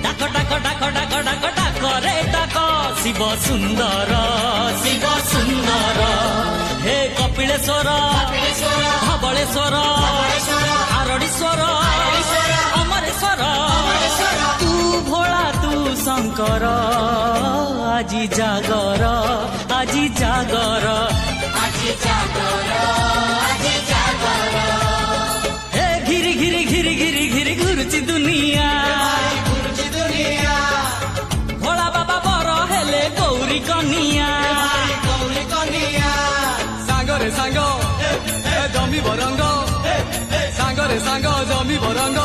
ডাক ডাক ডাক ডাক ডাক ডাক রে ডাক শিব সুন্দর শিব সুন্দর হে কপিলেশ্বর ধবলেশ্বর আরড়ীশ্বর অমরেশ্বর তু ভোলা তু শঙ্কর আজি জাগর আজি জাগর আজি জাগর আজি জাগর হে ঘিরি ঘিরি ঘিরি ঘিরি ঘিরি ঘুরুছি দুনিয়া ভোলা বাবা বড় হেলে গৌরী কনিয়া সাগরে সাঙ্গ জমি বরঙ্গ সাগরে সাঙ্গ জমি বরঙ্গ